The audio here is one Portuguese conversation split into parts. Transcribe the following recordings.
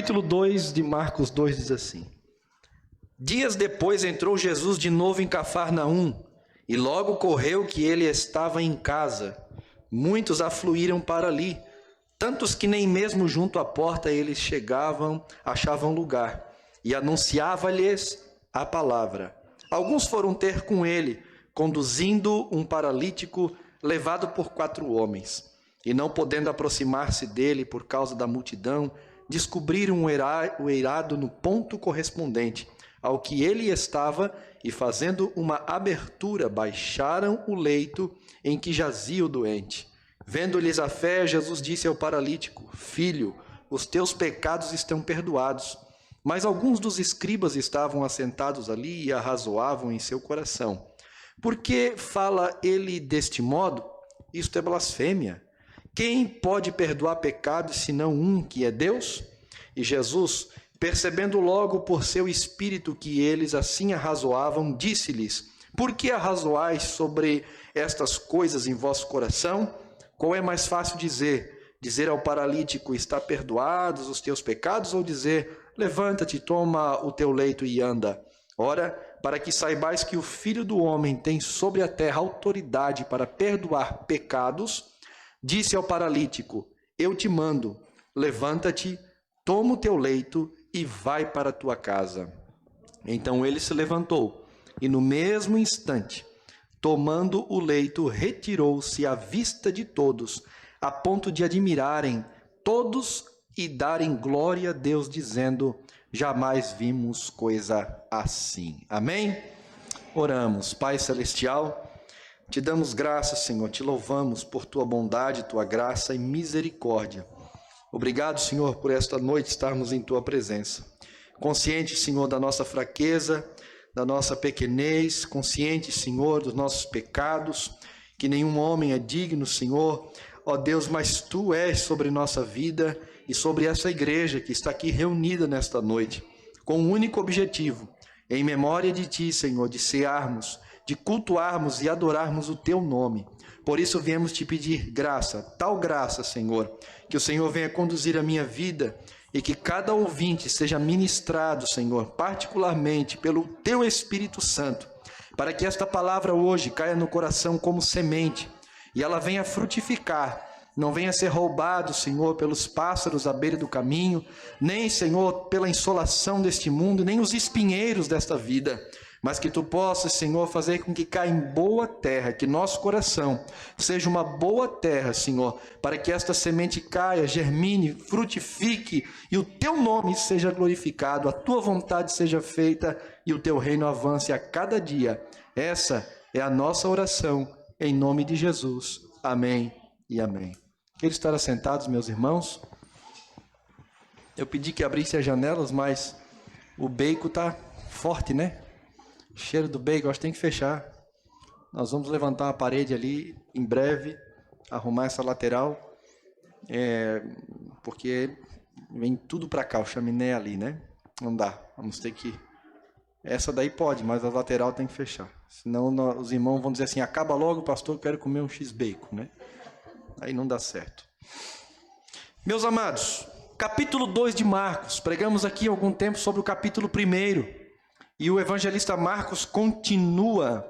capítulo 2 de Marcos 2 diz assim: Dias depois entrou Jesus de novo em Cafarnaum, e logo correu que ele estava em casa. Muitos afluíram para ali, tantos que nem mesmo junto à porta eles achavam lugar, e anunciava-lhes a palavra. Alguns foram ter com ele, conduzindo um paralítico levado por 4 homens. E não podendo aproximar-se dele por causa da multidão, descobriram o eirado no ponto correspondente ao que ele estava, e fazendo uma abertura, baixaram o leito em que jazia o doente. Vendo-lhes a fé, Jesus disse ao paralítico: Filho, os teus pecados estão perdoados. Mas alguns dos escribas estavam assentados ali e arrazoavam em seu coração: Por que fala ele deste modo? Isto é blasfêmia. Quem pode perdoar pecados senão um, que é Deus? E Jesus, percebendo logo por seu espírito que eles assim arrazoavam, disse-lhes: Por que arrazoais sobre estas coisas em vosso coração? Qual é mais fácil dizer? Dizer ao paralítico: Está perdoados os teus pecados? Ou dizer: Levanta-te, toma o teu leito e anda? Ora, para que saibais que o Filho do Homem tem sobre a terra autoridade para perdoar pecados, disse ao paralítico: Eu te mando, levanta-te, toma o teu leito e vai para a tua casa. Então ele se levantou e no mesmo instante, tomando o leito, retirou-se à vista de todos, a ponto de admirarem todos e darem glória a Deus, dizendo: Jamais vimos coisa assim. Amém? Oramos. Pai Celestial, te damos graças, Senhor, te louvamos por tua bondade, tua graça e misericórdia. Obrigado, Senhor, por esta noite estarmos em tua presença. Consciente, Senhor, da nossa fraqueza, da nossa pequenez, consciente, Senhor, dos nossos pecados, que nenhum homem é digno, Senhor. Ó Deus, mas tu és sobre nossa vida e sobre essa igreja que está aqui reunida nesta noite, com um único objetivo: em memória de ti, Senhor, de cearmos, de cultuarmos e adorarmos o teu nome. Por isso viemos te pedir graça, tal graça, Senhor, que o Senhor venha conduzir a minha vida e que cada ouvinte seja ministrado, Senhor, particularmente pelo teu Espírito Santo, para que esta palavra hoje caia no coração como semente e ela venha frutificar. Não venha ser roubado, Senhor, pelos pássaros à beira do caminho, nem, Senhor, pela insolação deste mundo, nem os espinheiros desta vida, mas que tu possas, Senhor, fazer com que caia em boa terra, que nosso coração seja uma boa terra, Senhor, para que esta semente caia, germine, frutifique e o teu nome seja glorificado, a tua vontade seja feita e o teu reino avance a cada dia. Essa é a nossa oração, em nome de Jesus. Amém e amém. Quero estar assentados, meus irmãos. Eu pedi que abrisse as janelas, mas o bacon está forte, né? O cheiro do bacon, acho que tem que fechar. Nós vamos levantar a parede ali em breve, arrumar essa lateral, porque vem tudo para cá, o chaminé ali, né? Não dá, vamos ter que... Essa daí pode, mas a lateral tem que fechar. Senão os irmãos vão dizer assim: acaba logo, pastor, eu quero comer um X-bacon, né? Aí não dá certo. Meus amados, capítulo 2 de Marcos. Pregamos aqui há algum tempo sobre o capítulo 1. E o evangelista Marcos continua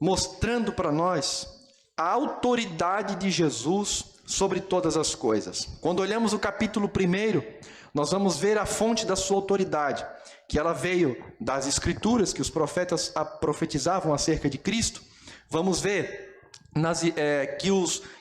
mostrando para nós a autoridade de Jesus sobre todas as coisas. Quando olhamos o capítulo 1, nós vamos ver a fonte da sua autoridade, que ela veio das Escrituras, que os profetas profetizavam acerca de Cristo. Vamos ver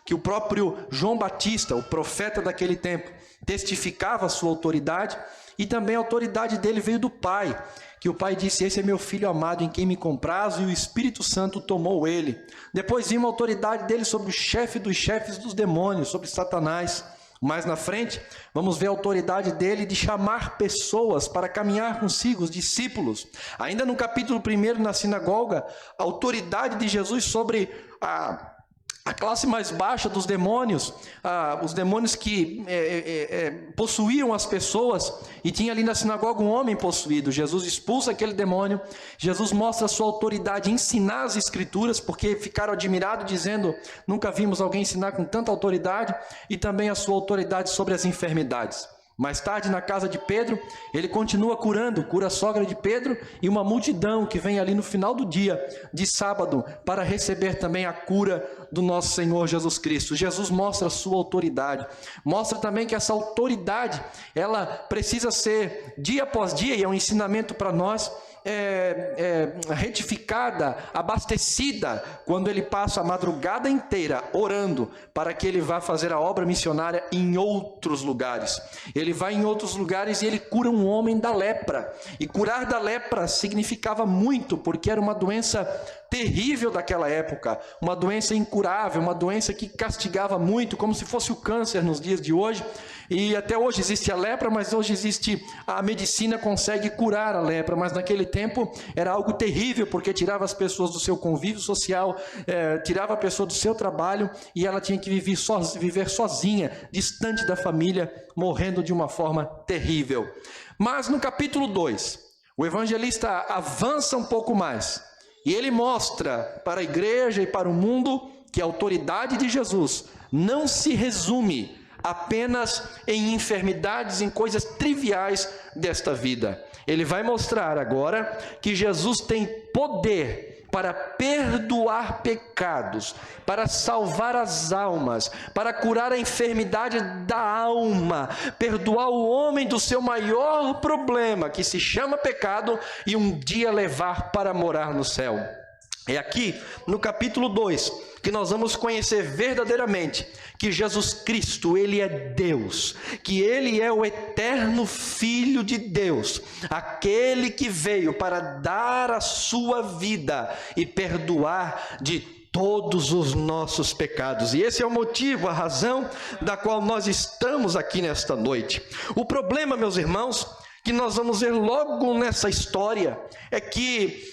que o próprio João Batista, o profeta daquele tempo, testificava a sua autoridade, e também a autoridade dele veio do Pai, que o Pai disse: Esse é meu Filho amado em quem me comprazo, e o Espírito Santo tomou ele. Depois vimos a autoridade dele sobre o chefe dos chefes dos demônios, sobre Satanás. Mais na frente, vamos ver a autoridade dele de chamar pessoas para caminhar consigo, os discípulos. Ainda no capítulo 1, na sinagoga, a autoridade de Jesus sobre a classe mais baixa dos demônios, os demônios que possuíam as pessoas, e tinha ali na sinagoga um homem possuído. Jesus expulsa aquele demônio, Jesus mostra a sua autoridade em ensinar as Escrituras, porque ficaram admirados, dizendo: nunca vimos alguém ensinar com tanta autoridade, e também a sua autoridade sobre as enfermidades. Mais tarde, na casa de Pedro, ele continua curando, cura a sogra de Pedro e uma multidão que vem ali no final do dia de sábado para receber também a cura do nosso Senhor Jesus Cristo. Jesus mostra a sua autoridade, mostra também que essa autoridade, ela precisa ser dia após dia, e é um ensinamento para nós, retificada, abastecida, quando ele passa a madrugada inteira orando para que ele vá fazer a obra missionária em outros lugares. Ele vai em outros lugares e ele cura um homem da lepra, e curar da lepra significava muito, porque era uma doença terrível daquela época, uma doença incurável, uma doença que castigava muito, como se fosse o câncer nos dias de hoje. E até hoje existe a lepra, mas hoje existe, a medicina consegue curar a lepra, mas naquele tempo era algo terrível, porque tirava as pessoas do seu convívio social, tirava a pessoa do seu trabalho, e ela tinha que viver sozinha, distante da família, morrendo de uma forma terrível. Mas no capítulo 2, o evangelista avança um pouco mais, e ele mostra para a igreja e para o mundo que a autoridade de Jesus não se resume apenas em enfermidades, em coisas triviais desta vida. Ele vai mostrar agora que Jesus tem poder para perdoar pecados, para salvar as almas, para curar a enfermidade da alma, perdoar o homem do seu maior problema, que se chama pecado, e um dia levar para morar no céu. É aqui no capítulo 2 que nós vamos conhecer verdadeiramente que Jesus Cristo, Ele é Deus, que Ele é o eterno Filho de Deus, aquele que veio para dar a sua vida e perdoar de todos os nossos pecados. E esse é o motivo, a razão da qual nós estamos aqui nesta noite. O problema, meus irmãos, que nós vamos ver logo nessa história, é que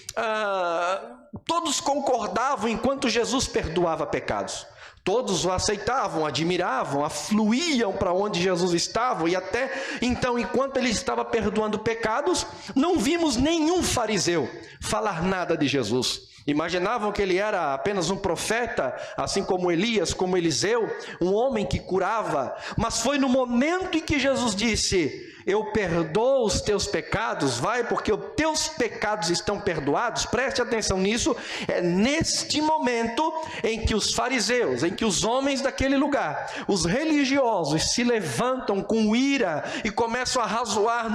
todos concordavam enquanto Jesus perdoava pecados. Todos o aceitavam, admiravam, afluíam para onde Jesus estava, e até então, enquanto ele estava perdoando pecados, não vimos nenhum fariseu falar nada de Jesus. Imaginavam que ele era apenas um profeta, assim como Elias, como Eliseu, um homem que curava. Mas foi no momento em que Jesus disse: eu perdoo os teus pecados, vai, porque os teus pecados estão perdoados. Preste atenção nisso. É neste momento em que os fariseus, em que os homens daquele lugar, os religiosos, se levantam com ira e começam a razoar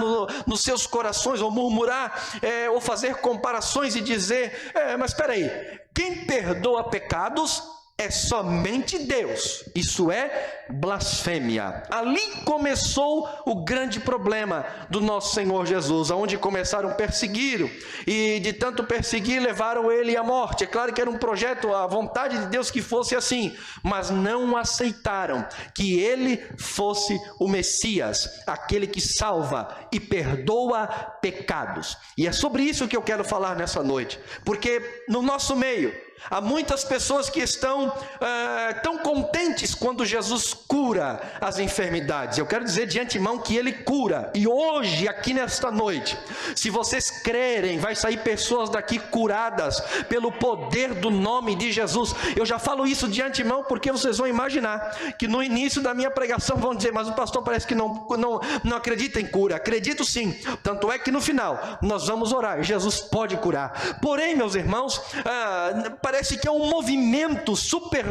nos seus corações, ou murmurar, ou fazer comparações e dizer: mas espera aí, quem perdoa pecados é somente Deus. Isso é blasfêmia. Ali começou o grande problema do nosso Senhor Jesus, onde começaram a persegui-lo, e de tanto perseguir, levaram ele à morte. É claro que era um projeto, a vontade de Deus que fosse assim, mas não aceitaram que ele fosse o Messias, aquele que salva e perdoa pecados. E é sobre isso que eu quero falar nessa noite, porque no nosso meio há muitas pessoas que estão tão contentes quando Jesus cura as enfermidades. Eu quero dizer de antemão que Ele cura. E hoje, aqui nesta noite, se vocês crerem, vai sair pessoas daqui curadas pelo poder do nome de Jesus. Eu já falo isso de antemão porque vocês vão imaginar que no início da minha pregação vão dizer: mas o pastor parece que não acredita em cura. Acredito sim. Tanto é que no final nós vamos orar. Jesus pode curar. Porém, meus irmãos, parece que é um movimento super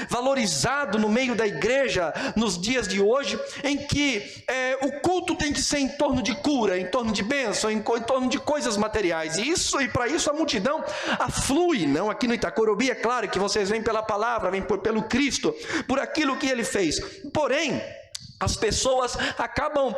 valorizado no meio da igreja nos dias de hoje, em que o culto tem que ser em torno de cura, em torno de bênção, em torno de coisas materiais. E para isso a multidão aflui, não? Aqui no Itacorubi, é claro que vocês vêm pela palavra, vêm pelo Cristo, por aquilo que Ele fez. Porém, as pessoas acabam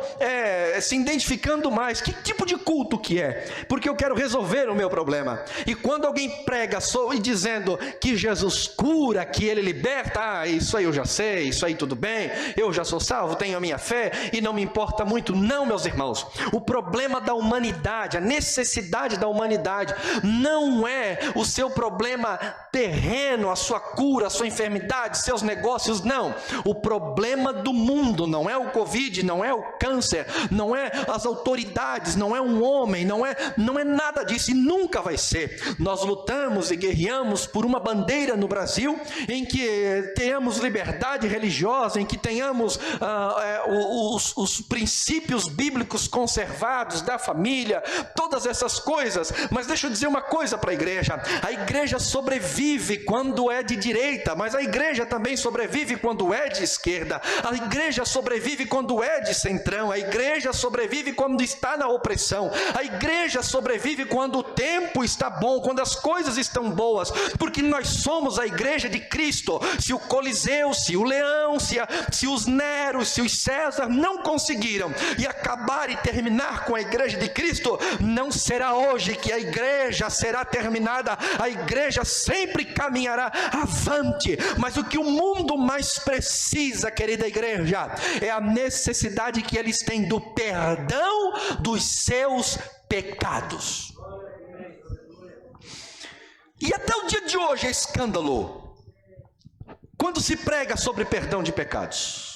se identificando mais. Que tipo de culto que é? Porque eu quero resolver o meu problema. E quando alguém prega e dizendo que Jesus cura, que Ele liberta, isso aí eu já sei, isso aí tudo bem, eu já sou salvo, tenho a minha fé e não me importa muito. Não, meus irmãos, o problema da humanidade, a necessidade da humanidade, não é o seu problema terreno, a sua cura, a sua enfermidade, seus negócios, não. O problema do mundo não é o Covid, não é o câncer, não é as autoridades, não é um homem, não é nada disso e nunca vai ser. Nós lutamos e guerreamos por uma bandeira no Brasil em que tenhamos liberdade religiosa, em que tenhamos os princípios bíblicos conservados da família, todas essas coisas. Mas deixa eu dizer uma coisa para a igreja sobrevive quando é de direita, mas a igreja também sobrevive quando é de esquerda, a igreja sobrevive quando é de centrão, a igreja sobrevive quando está na opressão, a igreja sobrevive quando o tempo está bom, quando as coisas estão boas, porque nós somos a igreja de Cristo. Se o Coliseu, se o Leão, se os Neros, se os César não conseguiram e acabar e terminar com a igreja de Cristo, não será hoje que a igreja será terminada. A igreja sempre caminhará avante, mas o que o mundo mais precisa, querida igreja, é a necessidade que eles têm do perdão dos seus pecados. E até o dia de hoje é escândalo quando se prega sobre perdão de pecados.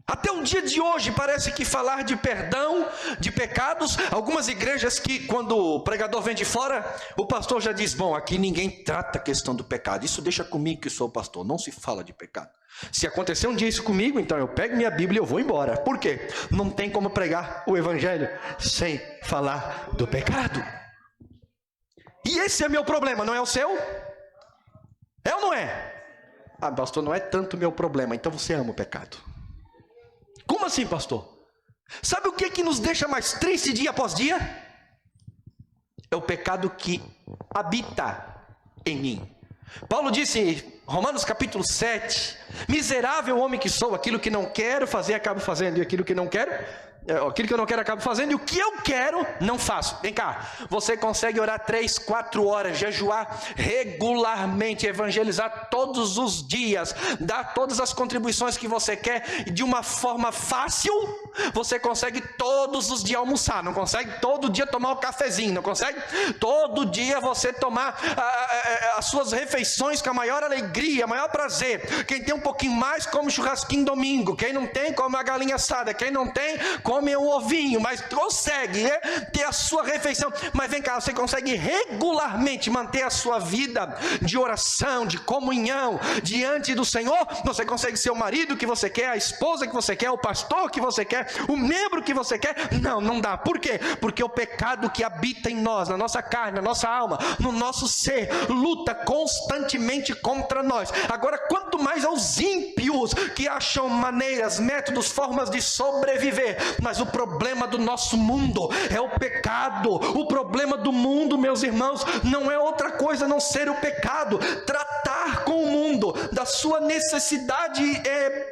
Até o dia de hoje parece que falar de perdão de pecados, algumas igrejas que quando o pregador vem de fora, o pastor já diz, bom, aqui ninguém trata a questão do pecado, isso deixa comigo que sou o pastor, não se fala de pecado. Se acontecer um dia isso comigo, então eu pego minha Bíblia e eu vou embora. Por quê? Não tem como pregar o evangelho sem falar do pecado. E esse é meu problema, não é o seu? É ou não é? Ah, pastor, não é tanto meu problema, então você ama o pecado. Como assim, pastor? Sabe o que nos deixa mais triste dia após dia? É o pecado que habita em mim. Paulo disse em Romanos capítulo 7, miserável homem que sou, aquilo que não quero fazer acabo fazendo, e aquilo que não quero acabo fazendo, e o que eu quero não faço. Vem cá, você consegue orar 3, 4 horas, jejuar regularmente, evangelizar todos os dias, dar todas as contribuições que você quer de uma forma fácil? Você consegue todos os dias almoçar, não consegue todo dia tomar um cafezinho, não consegue todo dia você tomar as suas refeições com a maior alegria, maior prazer. Quem tem um pouquinho mais come churrasquinho domingo, quem não tem come a galinha assada, quem não tem come um ovinho, mas consegue ter a sua refeição. Mas vem cá, você consegue regularmente manter a sua vida de oração, de comunhão diante do Senhor? Você consegue ser o marido que você quer, a esposa que você quer, o pastor que você quer, o membro que você quer? Não dá. Por quê? Porque o pecado que habita em nós, na nossa carne, na nossa alma, no nosso ser, luta constantemente contra nós. Agora, quanto mais aos ímpios que acham maneiras, métodos, formas de sobreviver. Mas o problema do nosso mundo é o pecado. O problema do mundo, meus irmãos, não é outra coisa a não ser o pecado. Tratar com o mundo da sua necessidade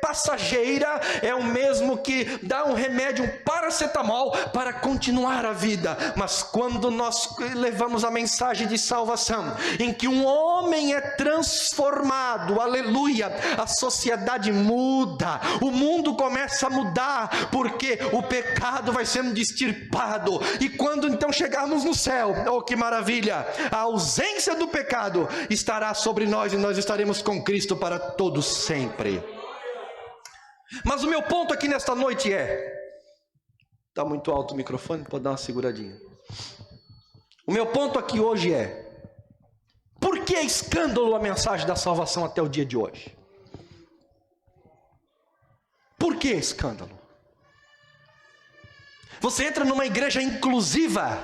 passageira é o mesmo que dar um remédio, um paracetamol, para continuar a vida. Mas quando nós levamos a mensagem de salvação, em que um homem é transformado, aleluia, a sociedade muda, o mundo começa a mudar, porque o pecado vai sendo extirpado. E quando então chegarmos no céu, oh que maravilha, a ausência do pecado estará sobre nós e nós estaremos com Cristo para todo sempre. Mas o meu ponto aqui nesta noite está muito alto o microfone, pode dar uma seguradinha. O meu ponto aqui hoje por que é escândalo a mensagem da salvação até o dia de hoje? Por que escândalo? Você entra numa igreja inclusiva,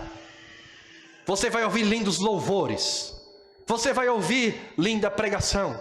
você vai ouvir lindos louvores, você vai ouvir linda pregação.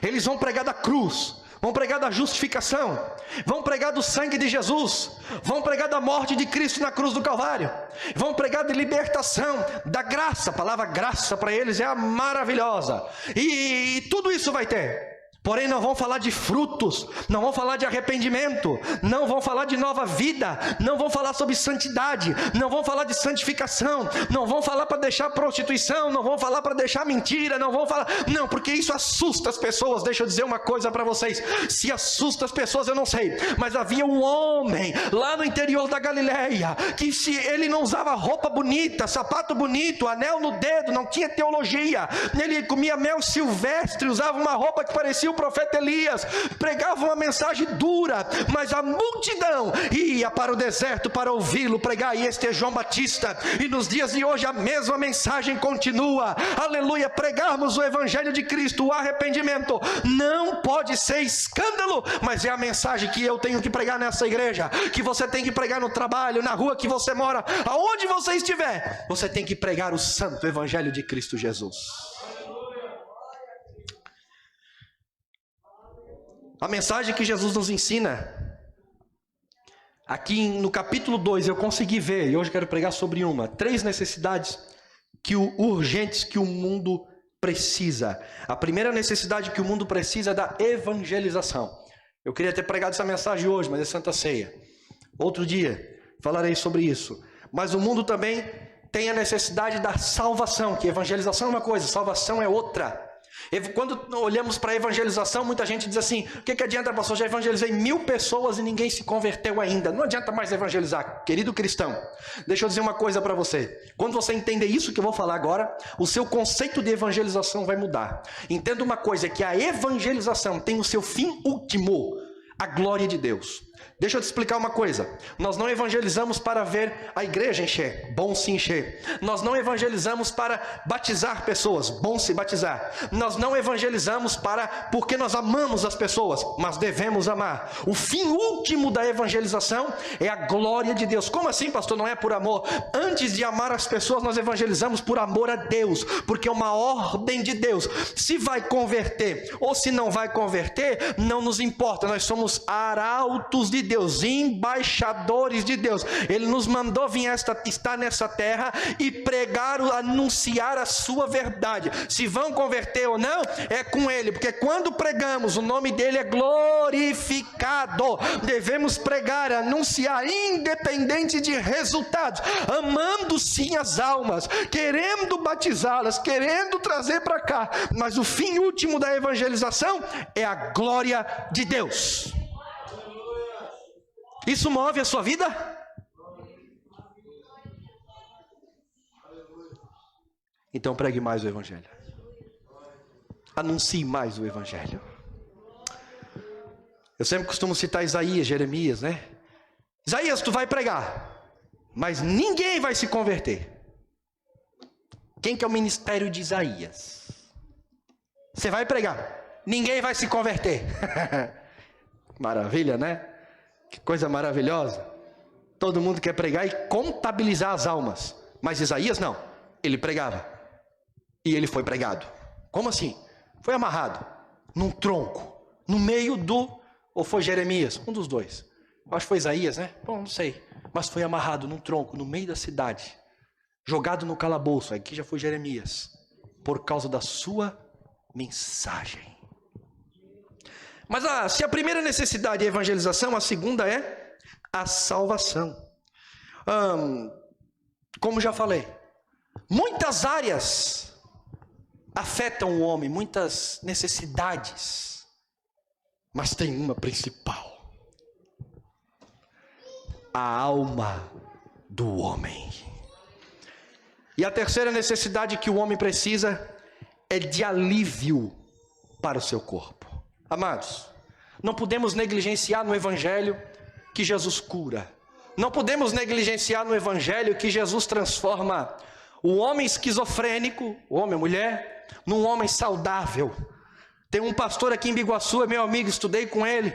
Eles vão pregar da cruz, vão pregar da justificação, vão pregar do sangue de Jesus, vão pregar da morte de Cristo na cruz do Calvário, vão pregar de libertação, da graça. A palavra graça para eles é a maravilhosa, e tudo isso vai ter. Porém não vão falar de frutos, não vão falar de arrependimento, não vão falar de nova vida, não vão falar sobre santidade, não vão falar de santificação, não vão falar para deixar prostituição, não vão falar para deixar mentira, não, porque isso assusta as pessoas. Deixa eu dizer uma coisa para vocês, se assusta as pessoas eu não sei, mas havia um homem lá no interior da Galileia, que se ele não usava roupa bonita, sapato bonito, anel no dedo, não tinha teologia, ele comia mel silvestre, usava uma roupa que parecia o profeta Elias pregavam uma mensagem dura, mas a multidão ia para o deserto para ouvi-lo pregar, e este é João Batista. E nos dias de hoje a mesma mensagem continua, aleluia. Pregarmos o evangelho de Cristo, o arrependimento não pode ser escândalo, mas é a mensagem que eu tenho que pregar nessa igreja, que você tem que pregar no trabalho, na rua que você mora, aonde você estiver, você tem que pregar o santo evangelho de Cristo Jesus. A mensagem que Jesus nos ensina aqui no capítulo 2, eu consegui ver, e hoje quero pregar sobre 3 necessidades urgentes que o mundo precisa. A primeira necessidade que o mundo precisa é da evangelização. Eu queria ter pregado essa mensagem hoje, mas é Santa Ceia. Outro dia falarei sobre isso. Mas o mundo também tem a necessidade da salvação, que evangelização é uma coisa, salvação é outra. Quando olhamos para a evangelização, muita gente diz assim: o que adianta, pastor? Já evangelizei 1000 pessoas e ninguém se converteu ainda. Não adianta mais evangelizar, querido cristão. Deixa eu dizer uma coisa para você. Quando você entender isso que eu vou falar agora, o seu conceito de evangelização vai mudar. Entenda uma coisa, que a evangelização tem o seu fim último, a glória de Deus. Deixa eu te explicar uma coisa. Nós não evangelizamos para ver a igreja encher, bom se encher. Nós não evangelizamos para batizar pessoas, bom se batizar. Nós não evangelizamos porque nós amamos as pessoas, mas devemos amar. O fim último da evangelização é a glória de Deus. Como assim, pastor? Não é por amor? Antes de amar as pessoas, nós evangelizamos por amor a Deus, porque é uma ordem de Deus. Se vai converter ou se não vai converter, não nos importa. Nós somos arautos de Deus, embaixadores de Deus. Ele nos mandou estar nessa terra e pregar, anunciar a sua verdade. Se vão converter ou não, é com Ele, porque quando pregamos, o nome dele é glorificado. Devemos pregar, anunciar, independente de resultados, amando sim as almas, querendo batizá-las, querendo trazer para cá, mas o fim último da evangelização é a glória de Deus. Isso move a sua vida? Então pregue mais o evangelho. Anuncie mais o evangelho. Eu sempre costumo citar Isaías, Jeremias, né? Isaías, tu vai pregar, mas ninguém vai se converter. Quem que é o ministério de Isaías? Você vai pregar, ninguém vai se converter. Maravilha, né? Que coisa maravilhosa. Todo mundo quer pregar e contabilizar as almas. Mas Isaías não. Ele pregava. E ele foi pregado. Como assim? Foi amarrado num tronco, no meio ou foi Jeremias? Um dos dois. Eu acho que foi Isaías, né? Bom, não sei. Mas foi amarrado num tronco, no meio da cidade. Jogado no calabouço. Aqui já foi Jeremias. Por causa da sua mensagem. Mas se a primeira necessidade é a evangelização, a segunda é a salvação. Como já falei, muitas áreas afetam o homem, muitas necessidades, mas tem uma principal: a alma do homem. E a terceira necessidade que o homem precisa é de alívio para o seu corpo. Amados, não podemos negligenciar no evangelho que Jesus cura. Não podemos negligenciar no evangelho que Jesus transforma o homem esquizofrênico, o homem, a mulher, num homem saudável. Tem um pastor aqui em Biguaçu, é meu amigo, estudei com ele.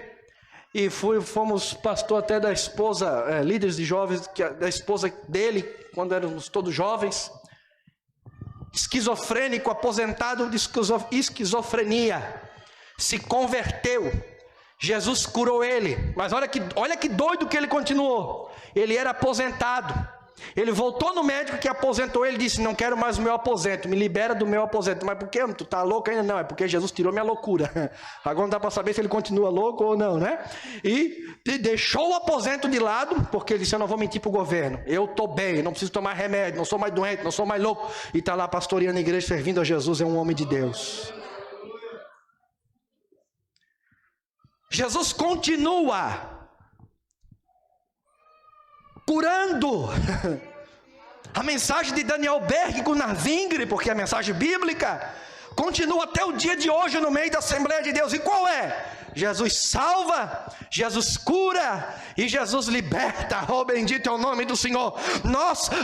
E fomos pastor até da esposa, líderes de jovens, da esposa dele, quando éramos todos jovens. Esquizofrênico, aposentado de esquizofrenia. Se converteu, Jesus curou ele, mas olha que doido que ele continuou. Ele era aposentado, ele voltou no médico que aposentou ele, disse: não quero mais o meu aposento, me libera do meu aposento. Mas por que? Tu tá louco ainda? Não, é porque Jesus tirou minha loucura. Agora não dá para saber se ele continua louco ou não, né? E deixou o aposento de lado, porque ele disse: eu não vou mentir para o governo, eu estou bem, não preciso tomar remédio, não sou mais doente, não sou mais louco. E está lá pastoreando a igreja, servindo a Jesus, é um homem de Deus. Jesus continua curando. A mensagem de Daniel Berg com Narvingre, porque é a mensagem bíblica, continua até o dia de hoje no meio da Assembleia de Deus. E qual é? Jesus salva, Jesus cura e Jesus liberta. Oh, bendito é o nome do Senhor.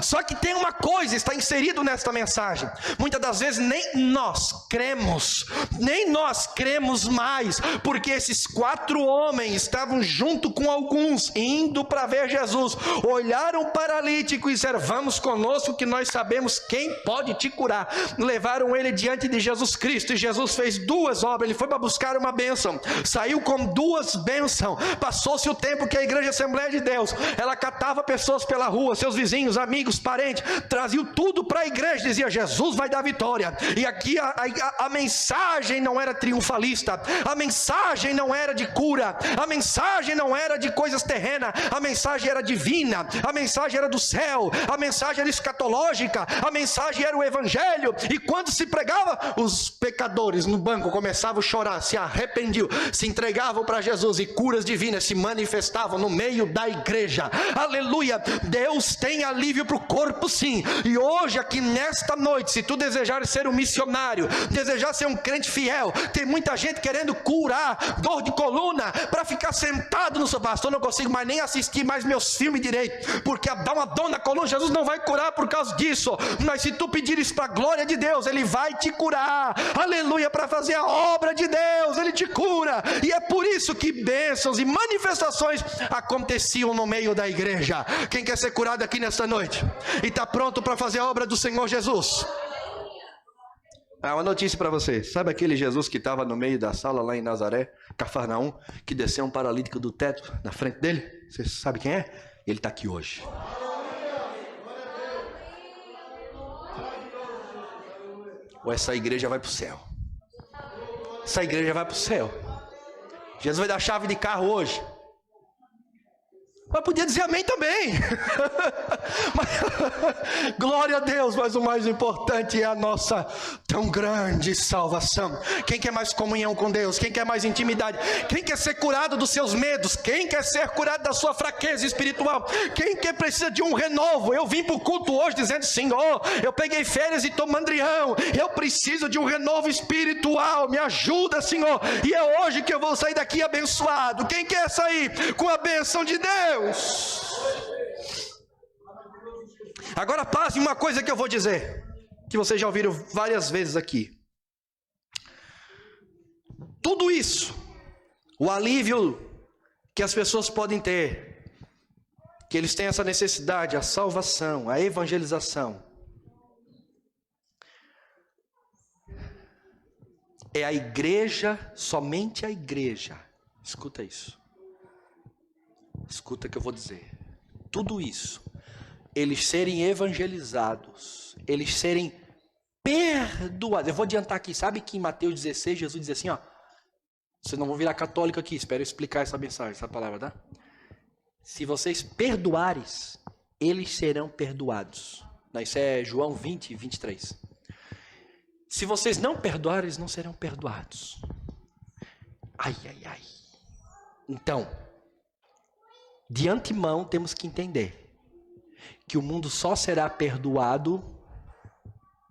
Só que tem uma coisa, está inserido nesta mensagem. Muitas das vezes nem nós cremos mais, porque esses 4 homens estavam junto com alguns, indo para ver Jesus, olharam o paralítico e disseram: vamos conosco que nós sabemos quem pode te curar. Levaram ele diante de Jesus Cristo, e Jesus fez 2 obras. Ele foi para buscar uma bênção, saiu com 2 bênçãos. Passou-se o tempo que a igreja Assembleia de Deus, ela catava pessoas pela rua, seus vizinhos, amigos, parentes, trazia tudo para a igreja, dizia: Jesus vai dar vitória. E aqui a mensagem não era triunfalista, a mensagem não era de cura, a mensagem não era de coisas terrenas, a mensagem era divina, a mensagem era do céu, a mensagem era escatológica, a mensagem era o evangelho. E quando se pregava, os pecadores no banco começavam a chorar, se arrependiam, se entregavam para Jesus, e curas divinas se manifestavam no meio da igreja. Aleluia! Deus tem alívio para o corpo, sim. E hoje aqui nesta noite, se tu desejar ser um missionário, desejar ser um crente fiel, tem muita gente querendo curar dor de coluna, para ficar sentado no seu pastor, não consigo mais nem assistir mais meus filmes direito, porque dá uma dor na coluna. Jesus não vai curar por causa disso, mas se tu pedires para a glória de Deus, Ele vai te curar. Aleluia! Para fazer a obra de Deus, Ele te cura. E é por isso que bênçãos e manifestações aconteciam no meio da igreja. Quem quer ser curado aqui nesta noite e está pronto para fazer a obra do Senhor Jesus? Uma notícia para você. Sabe aquele Jesus que estava no meio da sala lá em Nazaré, Cafarnaum, que desceu um paralítico do teto na frente dele? Você sabe quem é? Ele está aqui hoje. Ou essa igreja vai para o céu. Essa igreja vai para o céu. Jesus vai dar chave de carro hoje. Mas podia dizer amém também. Mas, glória a Deus, mas o mais importante é a nossa tão grande salvação. Quem quer mais comunhão com Deus? Quem quer mais intimidade? Quem quer ser curado dos seus medos? Quem quer ser curado da sua fraqueza espiritual? Quem quer precisa de um renovo? Eu vim para o culto hoje dizendo: Senhor, eu peguei férias e estou mandrião, eu preciso de um renovo espiritual, me ajuda, Senhor. E é hoje que eu vou sair daqui abençoado. Quem quer sair com a bênção de Deus? Agora passe uma coisa que eu vou dizer, que vocês já ouviram várias vezes aqui. Tudo isso, o alívio que as pessoas podem ter, que eles têm essa necessidade, a salvação, a evangelização, é a igreja, somente a igreja. Escuta isso. Escuta o que eu vou dizer. Tudo isso, eles serem evangelizados, eles serem perdoados. Eu vou adiantar aqui, sabe que em Mateus 16, Jesus diz assim, ó: vocês não vão virar católico aqui, espero eu explicar essa mensagem, essa palavra, tá? Se vocês perdoares, eles serão perdoados. Isso é João 20, 23. Se vocês não perdoarem, eles não serão perdoados. Ai, ai, ai. Então, de antemão temos que entender que o mundo só será perdoado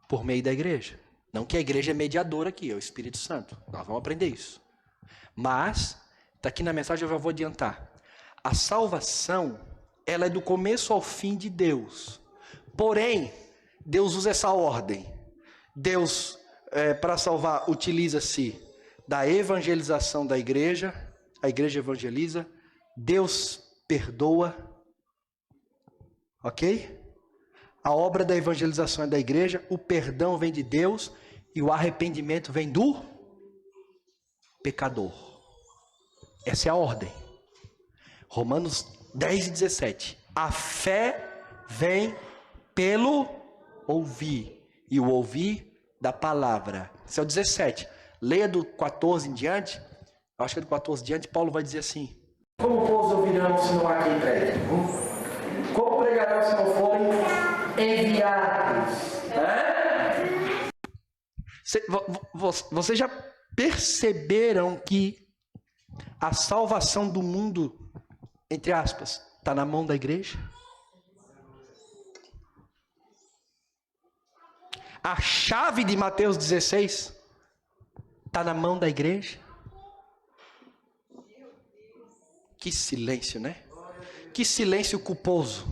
por meio da igreja. Não que a igreja é mediadora aqui, é o Espírito Santo. Nós vamos aprender isso. Mas, está aqui na mensagem, eu já vou adiantar. A salvação, ela é do começo ao fim de Deus. Porém, Deus usa essa ordem. Deus, para salvar, utiliza-se da evangelização da igreja. A igreja evangeliza. Deus perdoa. Ok? A obra da evangelização é da igreja. O perdão vem de Deus. E o arrependimento vem do pecador. Essa é a ordem. Romanos 10 e 17. A fé vem pelo ouvir. E o ouvir da palavra. Esse é o 17. Leia do 14 em diante. Acho que é do 14 em diante. Paulo vai dizer assim: como pois ouvirão se não há quem pregue? Como pregarão se não forem enviados? Vocês já perceberam que a salvação do mundo, entre aspas, está na mão da igreja? A chave de Mateus 16 Está na mão da igreja? Que silêncio, né? Que silêncio culposo.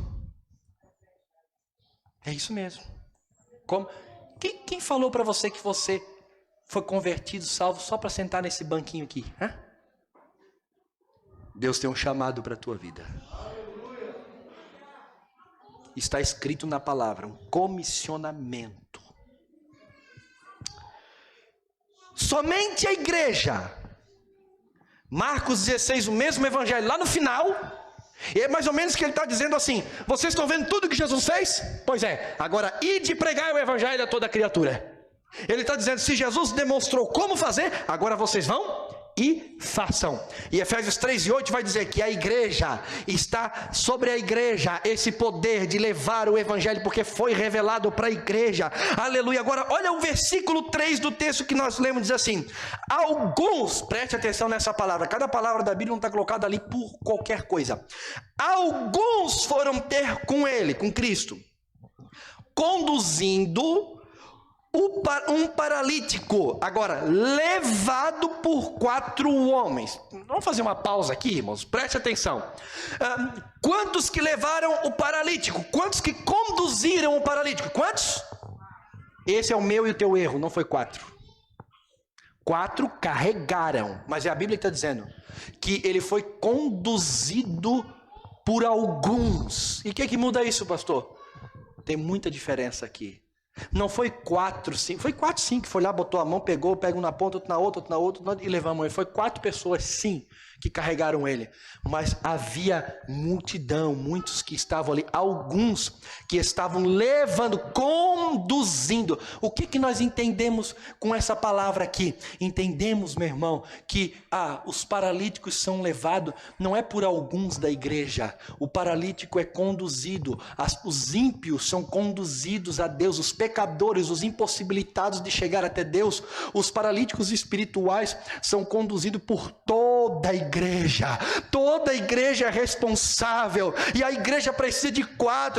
É isso mesmo. Como? Quem falou para você que você foi convertido, salvo, só para sentar nesse banquinho aqui? Hã? Deus tem um chamado para a tua vida. Está escrito na palavra, um comissionamento. Somente a igreja. Marcos 16, o mesmo evangelho, lá no final, e é mais ou menos que ele está dizendo assim: vocês estão vendo tudo que Jesus fez? Pois é, agora ide pregar o evangelho a toda criatura. Ele está dizendo, se Jesus demonstrou como fazer, agora vocês vão e façam. E Efésios 3:8 vai dizer que a igreja, está sobre a igreja esse poder de levar o evangelho, porque foi revelado para a igreja. Aleluia. Agora olha o versículo 3 do texto que nós lemos, diz assim: alguns, preste atenção nessa palavra, cada palavra da Bíblia não está colocada ali por qualquer coisa. Alguns foram ter com ele, com Cristo, conduzindo um paralítico, agora, levado por 4 homens. Vamos fazer uma pausa aqui, irmãos, preste atenção. Quantos que levaram o paralítico? Quantos que conduziram o paralítico? Quantos? Esse é o meu e o teu erro, não foi 4. 4 carregaram, mas é a Bíblia que está dizendo que ele foi conduzido por alguns. E o que muda isso, pastor? Tem muita diferença aqui. Não foi 4, 5, foi 4, 5 que foi lá, botou a mão, pega um na ponta, outro na outra, outro na outra, e levamos ele. Foi 4 pessoas, sim, que carregaram ele. Mas havia multidão, muitos que estavam ali, alguns que estavam levando, conduzindo. O que nós entendemos com essa palavra aqui? Entendemos, meu irmão, que os paralíticos são levados, não é por alguns da igreja. O paralítico é conduzido, os ímpios são conduzidos a Deus, os pecadores, os impossibilitados de chegar até Deus, os paralíticos espirituais são conduzidos por toda a igreja. Toda a igreja é responsável, e a igreja precisa de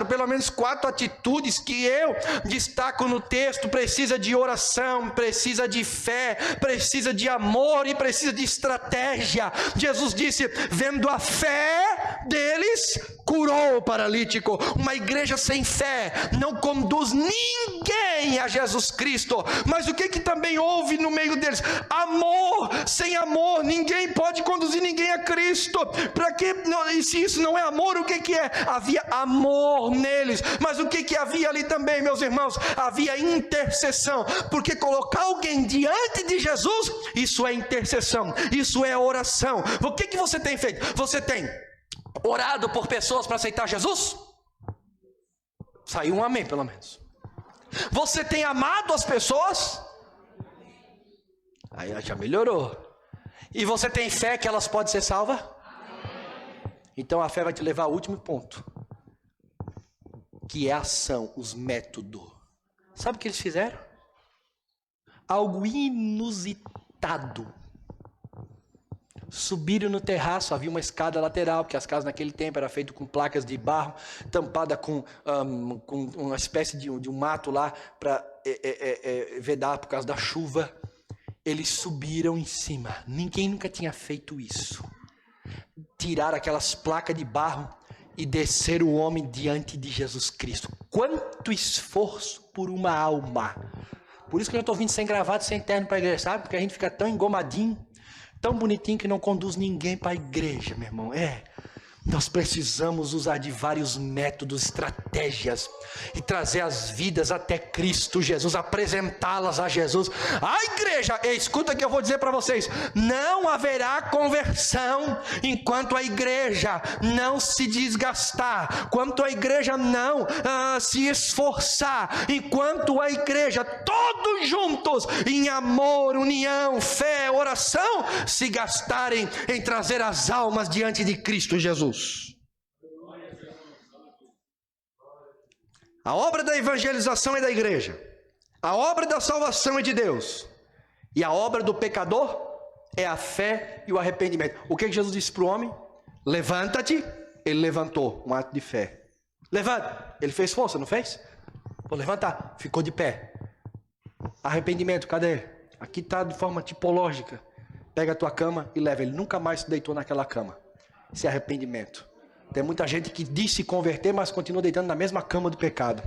pelo menos 4 atitudes que eu destaco no texto. Precisa de oração, precisa de fé, precisa de amor e precisa de estratégia. Jesus disse, vendo a fé deles, curou o paralítico. Uma igreja sem fé não conduz ninguém a Jesus Cristo. Mas o que também houve no meio deles? Amor. Sem amor ninguém pode conduzir ninguém a Cristo. Para que? E se isso não é amor, o que é? Havia amor neles. Mas o que havia ali também, meus irmãos? Havia intercessão. Porque colocar alguém diante de Jesus, isso é intercessão, isso é oração. O que você tem feito? Você tem orado por pessoas para aceitar Jesus? Saiu um amém, pelo menos. Você tem amado as pessoas? Aí já melhorou. E você tem fé que elas podem ser salvas? Então a fé vai te levar ao último ponto, que é a ação, os métodos. Sabe o que eles fizeram? Algo inusitado. Subiram no terraço, havia uma escada lateral, porque as casas naquele tempo eram feitas com placas de barro, tampada com uma espécie de um mato lá para vedar por causa da chuva. Eles subiram em cima, ninguém nunca tinha feito isso. Tiraram aquelas placas de barro e desceram o homem diante de Jesus Cristo. Quanto esforço por uma alma! Por isso que eu estou vindo sem gravata, sem terno para a igreja, sabe? Porque a gente fica tão engomadinho, tão bonitinho, que não conduz ninguém para a igreja, meu irmão. Nós precisamos usar de vários métodos, estratégias, e trazer as vidas até Cristo Jesus, apresentá-las a Jesus. A igreja, escuta que eu vou dizer para vocês, não haverá conversão enquanto a igreja não se desgastar, enquanto a igreja não se esforçar, enquanto a igreja, todos juntos, em amor, união, fé, oração, se gastarem em trazer as almas diante de Cristo Jesus. A obra da evangelização é da igreja, a obra da salvação é de Deus, e a obra do pecador é a fé e o arrependimento. O que Jesus disse para o homem? Levanta-te. Ele levantou, um ato de fé. Levanta. Ele fez força, não fez? Vou levantar. Ficou de pé. Arrependimento, cadê? Aqui está de forma tipológica. Pega a tua cama e leva. Ele nunca mais se deitou naquela cama. Esse é arrependimento. Tem muita gente que diz se converter, mas continua deitando na mesma cama do pecado.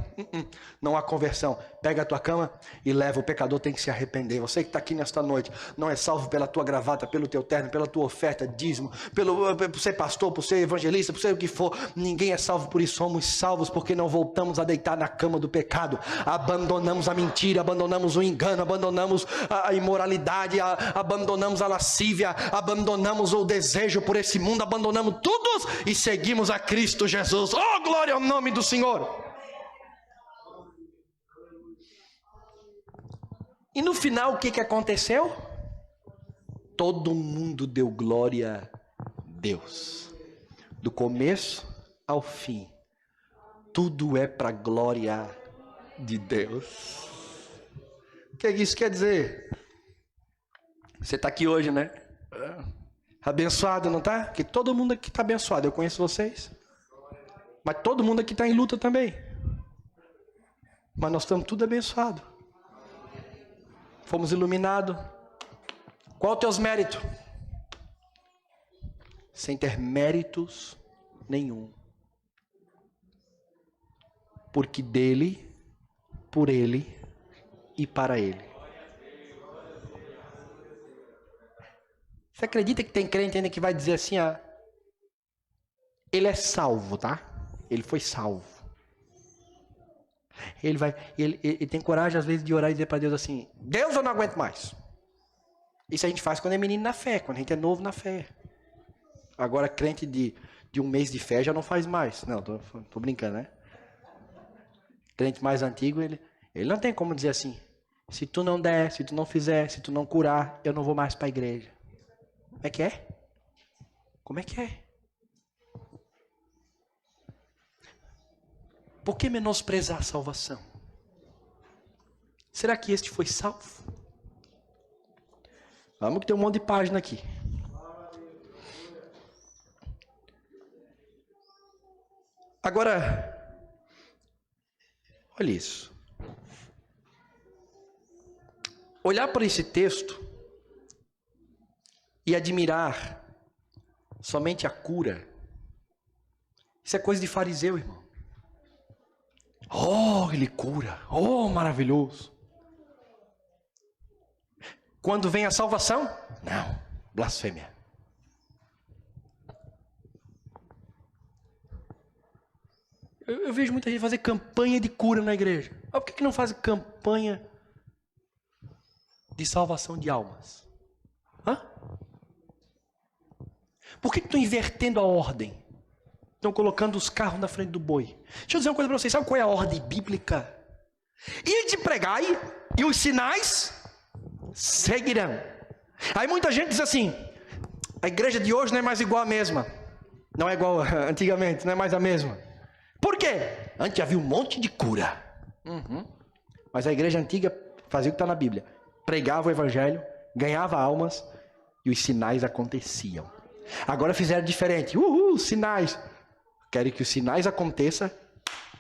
Não há conversão. Pega a tua cama e leva. O pecador tem que se arrepender. Você que está aqui nesta noite, não é salvo pela tua gravata, pelo teu terno, pela tua oferta, dízimo, por ser pastor, por ser evangelista, por ser o que for. Ninguém é salvo por isso. Somos salvos porque não voltamos a deitar na cama do pecado. Abandonamos a mentira, abandonamos o engano, abandonamos a imoralidade, abandonamos a lascívia, abandonamos o desejo por esse mundo, abandonamos tudo e seguimos a Cristo Jesus. Oh, glória ao nome do Senhor. E no final o que aconteceu? Todo mundo deu glória a Deus. Do começo ao fim. Tudo é para a glória de Deus. O que isso quer dizer? Você está aqui hoje, né? Abençoado, não tá? Que todo mundo aqui está abençoado. Eu conheço vocês. Mas todo mundo aqui está em luta também. Mas nós estamos tudo abençoados. Fomos iluminados. Qual os teus méritos? Sem ter méritos nenhum. Porque dele, por ele e para ele. Você acredita que tem crente ainda que vai dizer assim, ele é salvo, tá? Ele foi salvo. Ele tem coragem às vezes de orar e dizer para Deus assim, Deus, eu não aguento mais. Isso a gente faz quando é menino na fé, quando a gente é novo na fé. Agora crente de um mês de fé já não faz mais. Não, tô brincando, né? Crente mais antigo, ele não tem como dizer assim, se tu não der, se tu não fizer, se tu não curar, eu não vou mais para a igreja. Como é que é? Como é que é? Por que menosprezar a salvação? Será que este foi salvo? Vamos que tem um monte de página aqui. Agora, olha isso. Olhar para esse texto e admirar somente a cura. Isso é coisa de fariseu, irmão. Oh, ele cura. Oh, maravilhoso. Quando vem a salvação? Não, blasfêmia. Eu vejo muita gente fazer campanha de cura na igreja. Mas por que não faz campanha de salvação de almas? Hã? Por que estão invertendo a ordem? Estão colocando os carros na frente do boi. Deixa eu dizer uma coisa para vocês. Sabe qual é a ordem bíblica? Ide pregai e os sinais seguirão. Aí muita gente diz assim, a igreja de hoje não é mais igual à mesma. Não é igual antigamente, não é mais a mesma. Por quê? Antes havia um monte de cura. Mas a igreja antiga fazia o que está na Bíblia. Pregava o evangelho, ganhava almas e os sinais aconteciam. Agora fizeram diferente. Sinais. Querem que os sinais aconteçam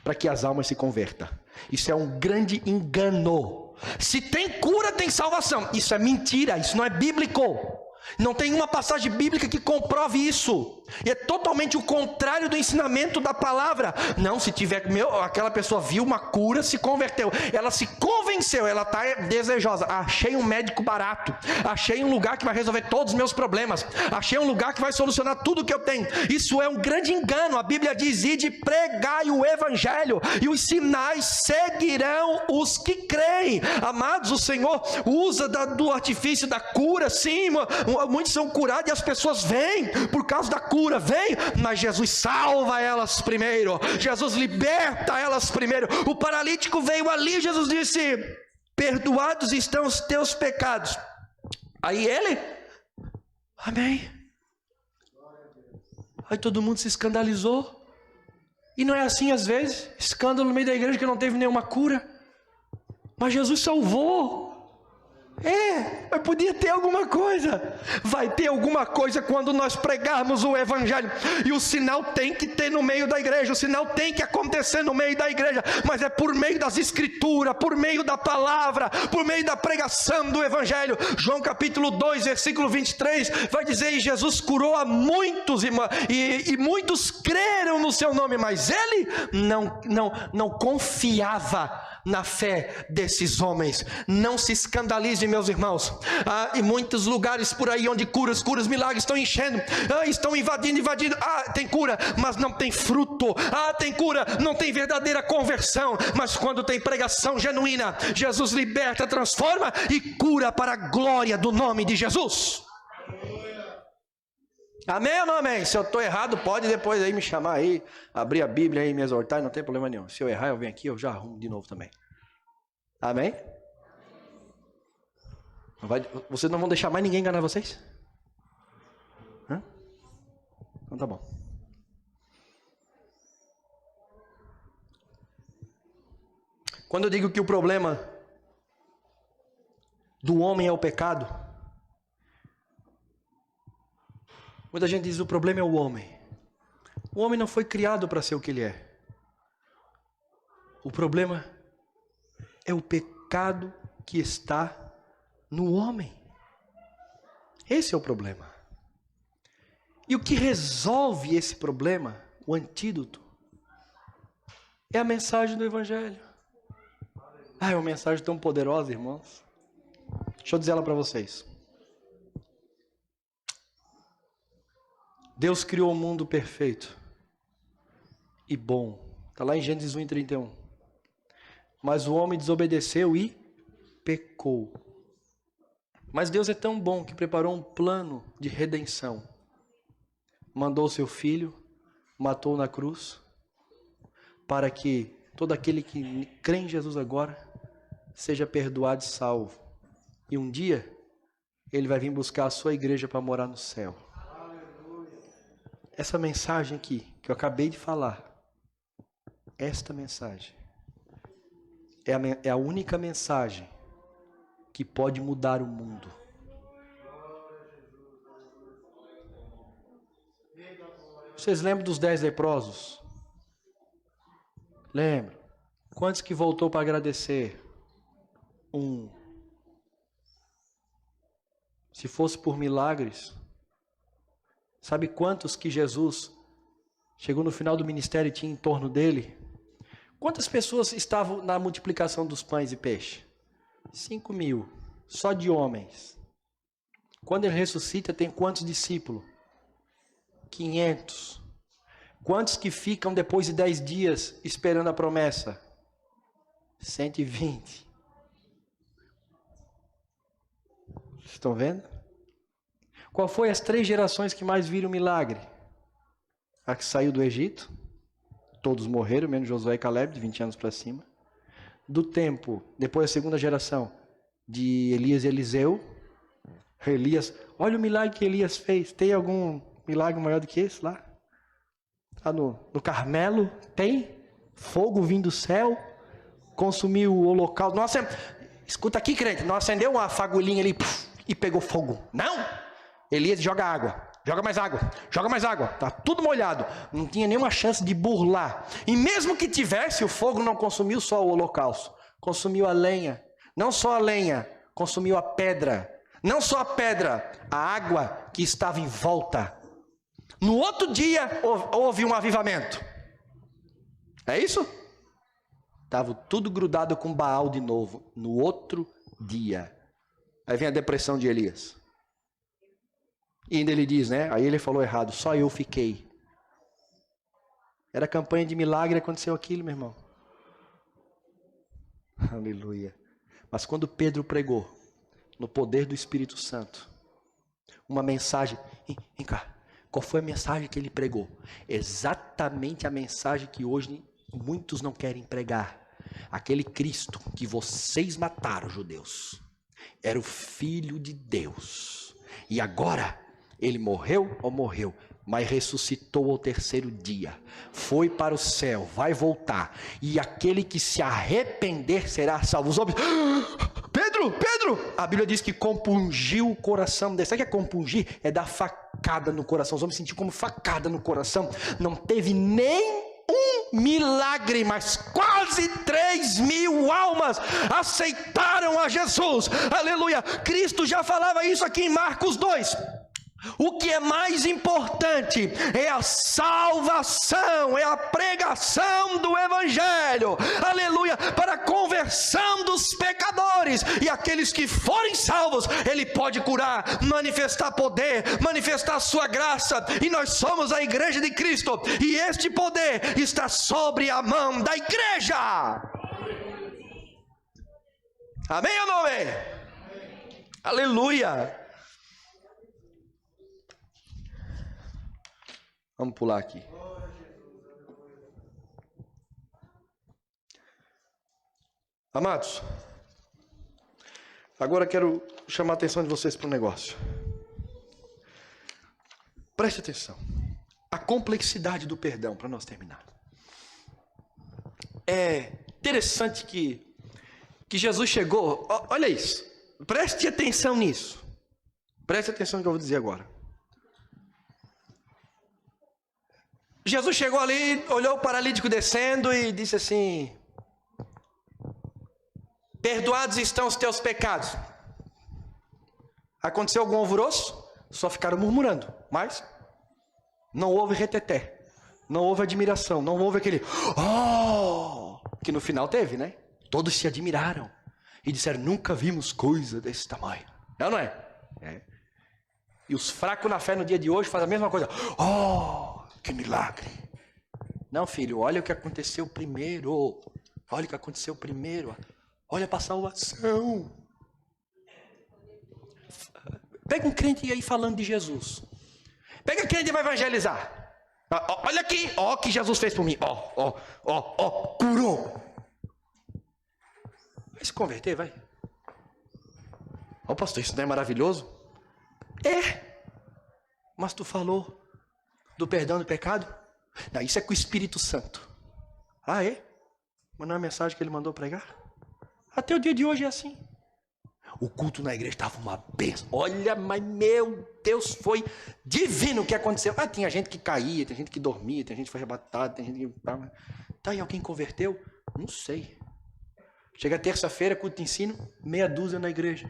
para que as almas se convertam. Isso é um grande engano. Se tem cura, tem salvação. Isso é mentira, isso não é bíblico. Não tem uma passagem bíblica que comprove isso. E é totalmente o contrário do ensinamento da palavra. Não, se tiver, aquela pessoa viu uma cura, se converteu. Ela se convenceu, ela está desejosa. Achei um médico barato. Achei um lugar que vai resolver todos os meus problemas. Achei um lugar que vai solucionar tudo que eu tenho. Isso é um grande engano. A Bíblia diz, ide pregai o evangelho e os sinais seguirão os que creem. Amados, o Senhor usa do artifício da cura, sim. Muitos são curados e as pessoas vêm por causa da cura, vêm, mas Jesus salva elas primeiro, Jesus liberta elas primeiro. O paralítico veio ali, Jesus disse, perdoados estão os teus pecados. Aí ele, amém. Aí todo mundo se escandalizou. E não é assim às vezes, escândalo no meio da igreja que não teve nenhuma cura, mas Jesus salvou. Mas podia ter alguma coisa. Vai ter alguma coisa quando nós pregarmos o evangelho. E o sinal tem que ter no meio da igreja. O sinal tem que acontecer no meio da igreja. Mas é por meio das escrituras, por meio da palavra, por meio da pregação do evangelho. João capítulo 2, versículo 23, vai dizer: e Jesus curou a muitos, e muitos creram no seu nome, mas ele não confiava na fé desses homens. Não se escandalize, meus irmãos. Em muitos lugares por aí onde curas, milagres estão enchendo, estão invadindo. Tem cura, mas não tem fruto. Tem cura, não tem verdadeira conversão. Mas quando tem pregação genuína, Jesus liberta, transforma e cura para a glória do nome de Jesus. Amém ou não amém? Se eu estou errado, pode depois aí me chamar aí, abrir a Bíblia aí e me exortar, não tem problema nenhum. Se eu errar, eu venho aqui, eu já arrumo de novo também. Amém? Vocês não vão deixar mais ninguém enganar vocês? Então tá bom. Quando eu digo que o problema do homem é o pecado, muita gente diz: o problema é o homem. O homem não foi criado para ser o que ele é. O problema é o pecado que está no homem. Esse é o problema. E o que resolve esse problema, o antídoto, é a mensagem do evangelho. É uma mensagem tão poderosa, irmãos. Deixa eu dizer ela para vocês. Deus criou o mundo perfeito e bom. Está lá em Gênesis 1:31. Mas o homem desobedeceu e pecou. Mas Deus é tão bom que preparou um plano de redenção. Mandou seu filho, matou na cruz, para que todo aquele que crê em Jesus agora seja perdoado e salvo. E um dia ele vai vir buscar a sua igreja para morar no céu. Essa mensagem aqui, que eu acabei de falar, esta mensagem, é a única mensagem que pode mudar o mundo. Vocês lembram dos 10 leprosos? Lembram? Quantos que voltou para agradecer? Se fosse por milagres, sabe quantos que Jesus chegou no final do ministério e tinha em torno dele? Quantas pessoas estavam na multiplicação dos pães e peixe? 5.000, só de homens. Quando ele ressuscita, tem quantos discípulos? 500. Quantos que ficam depois de 10 dias esperando a promessa? 120. Vocês estão vendo? Qual foi as 3 gerações que mais viram milagre? A que saiu do Egito. Todos morreram, menos Josué e Caleb, de 20 anos para cima. Do tempo, depois a segunda geração, de Elias e Eliseu. Elias, olha o milagre que Elias fez. Tem algum milagre maior do que esse lá? Lá no Carmelo, tem fogo vindo do céu, consumiu o holocausto. Nossa, escuta aqui, crente, não acendeu uma fagulhinha ali e pegou fogo. Não! Elias joga água, joga mais água, tá tudo molhado, não tinha nenhuma chance de burlar. E mesmo que tivesse, o fogo não consumiu só o holocausto, consumiu a lenha. Não só a lenha, consumiu a pedra. Não só a pedra, a água que estava em volta. No outro dia houve um avivamento. É isso? Estava tudo grudado com Baal de novo. No outro dia. Aí vem a depressão de Elias. E ainda ele diz, né? Aí ele falou errado. Só eu fiquei. Era campanha de milagre, aconteceu aquilo, meu irmão. Aleluia. Mas quando Pedro pregou, no poder do Espírito Santo, uma mensagem. Vem cá. Qual foi a mensagem que ele pregou? Exatamente a mensagem que hoje muitos não querem pregar. Aquele Cristo que vocês mataram, judeus, era o Filho de Deus. E agora, ele morreu, mas ressuscitou ao 3º dia. Foi para o céu, vai voltar. E aquele que se arrepender será salvo. Os homens, Pedro, Pedro! A Bíblia diz que compungiu o coração dele. Sabe o que é compungir? É dar facada no coração. Os homens sentiram como facada no coração. Não teve nem um milagre, mas quase 3.000 almas aceitaram a Jesus. Aleluia! Cristo já falava isso aqui em Marcos 2. O que é mais importante é a salvação, é a pregação do Evangelho, aleluia, para a conversão dos pecadores, e aqueles que forem salvos, Ele pode curar, manifestar poder, manifestar sua graça, e nós somos a igreja de Cristo, e este poder está sobre a mão da igreja. Amém ou não amém? Aleluia. Vamos pular aqui. Amados, agora quero chamar a atenção de vocês para um negócio. Preste atenção. A complexidade do perdão, para nós terminar. É interessante que Jesus chegou. Olha isso. Preste atenção nisso. Preste atenção no que eu vou dizer agora. Jesus chegou ali, olhou o paralítico descendo e disse assim: perdoados estão os teus pecados. Aconteceu algum alvoroço? Só ficaram murmurando, mas não houve reteté, não houve admiração, não houve aquele que no final teve, né? Todos se admiraram e disseram: nunca vimos coisa desse tamanho. Não é? É. E os fracos na fé no dia de hoje fazem a mesma coisa. Que milagre. Não, filho, olha o que aconteceu primeiro. Olha o que aconteceu primeiro. Olha para a salvação. Pega um crente aí falando de Jesus. Pega crente e vai evangelizar. Olha aqui, ó, o que Jesus fez por mim. Curou. Vai se converter, vai. Pastor, isso não é maravilhoso? É. Mas tu falou do perdão do pecado? Não, isso é com o Espírito Santo. Ah, é? Mas não é a mensagem que ele mandou pregar? Até o dia de hoje é assim. O culto na igreja estava uma bênção. Olha, mas meu Deus, foi divino o que aconteceu. Tinha gente que caía, tem gente que dormia, tem gente que foi arrebatada, tem gente que... Tá, e alguém converteu? Não sei. Chega terça-feira, culto de ensino, meia dúzia na igreja.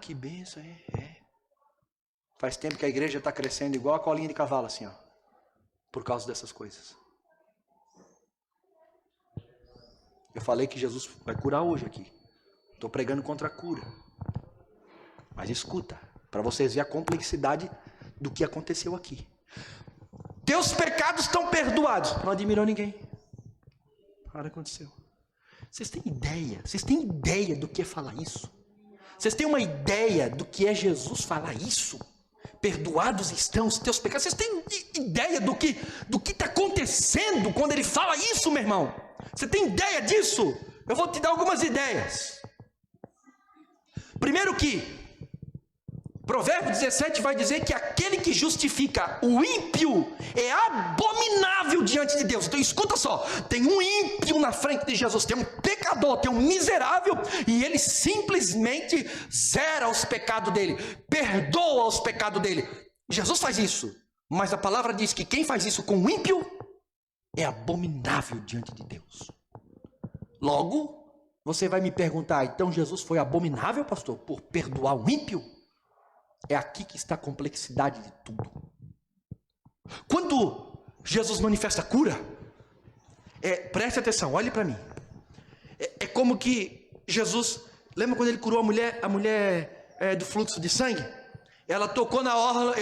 Que bênção, é. Faz tempo que a igreja está crescendo igual a colinha de cavalo, assim, ó. Por causa dessas coisas. Eu falei que Jesus vai curar hoje aqui. Estou pregando contra a cura. Mas escuta, para vocês verem a complexidade do que aconteceu aqui. Teus pecados estão perdoados. Não admirou ninguém. Nada aconteceu. Vocês têm ideia do que é falar isso? Vocês têm uma ideia do que é Jesus falar isso? Perdoados estão os teus pecados. Vocês têm ideia do que está acontecendo quando ele fala isso, meu irmão? Você tem ideia disso? Eu vou te dar algumas ideias. Primeiro que Provérbio 17 vai dizer que aquele que justifica o ímpio é abominável diante de Deus. Então escuta só, tem um ímpio na frente de Jesus, tem um pecador, tem um miserável, e ele simplesmente zera os pecados dele, perdoa os pecados dele. Jesus faz isso, mas a palavra diz que quem faz isso com o ímpio é abominável diante de Deus. Logo, você vai me perguntar: então Jesus foi abominável, pastor, por perdoar o ímpio? É aqui que está a complexidade de tudo. Quando Jesus manifesta cura, preste atenção, olhe para mim. É como que Jesus, lembra quando ele curou a mulher do fluxo de sangue? Ela tocou na orla,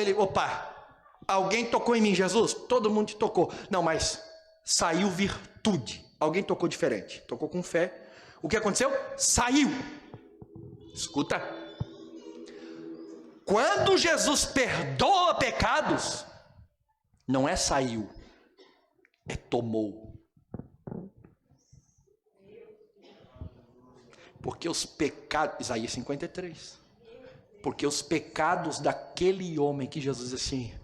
alguém tocou em mim, Jesus? Todo mundo te tocou. Não, mas saiu virtude. Alguém tocou diferente, tocou com fé. O que aconteceu? Saiu. Escuta. Quando Jesus perdoa pecados, não é saiu, é tomou. Porque os pecados, Isaías 53, porque os pecados daquele homem que Jesus disse assim: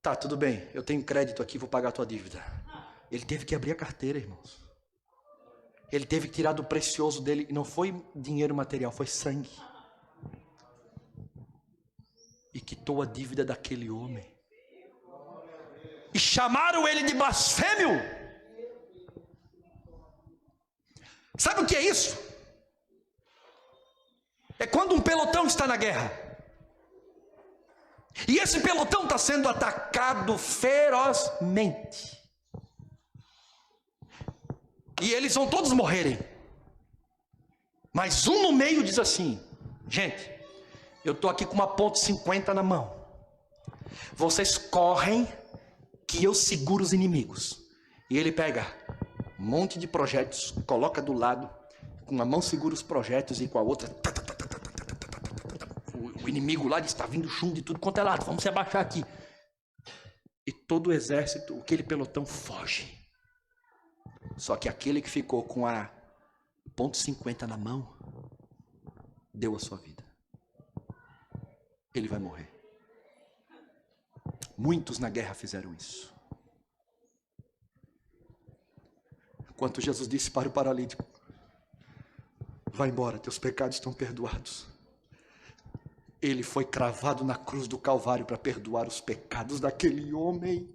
tá, tudo bem, eu tenho crédito aqui, vou pagar a tua dívida. Ele teve que abrir a carteira, irmãos. Ele teve que tirar do precioso dele, e não foi dinheiro material, foi sangue. E quitou a dívida daquele homem. E chamaram ele de blasfêmio. Sabe o que é isso? É quando um pelotão está na guerra. E esse pelotão está sendo atacado ferozmente. E eles vão todos morrerem. Mas um no meio diz assim: gente, eu estou aqui com uma .50 na mão. Vocês correm que eu seguro os inimigos. E ele pega um monte de projéteis, coloca do lado, com uma mão segura os projéteis e com a outra... O inimigo lá está vindo chumbo de tudo quanto é lado. Vamos se abaixar aqui. E todo o exército, aquele pelotão foge. Só que aquele que ficou com a .50 na mão, deu a sua vida. Ele vai morrer. Muitos na guerra fizeram isso. Quando Jesus disse para o paralítico: vai embora, teus pecados estão perdoados. Ele foi cravado na cruz do Calvário para perdoar os pecados daquele homem.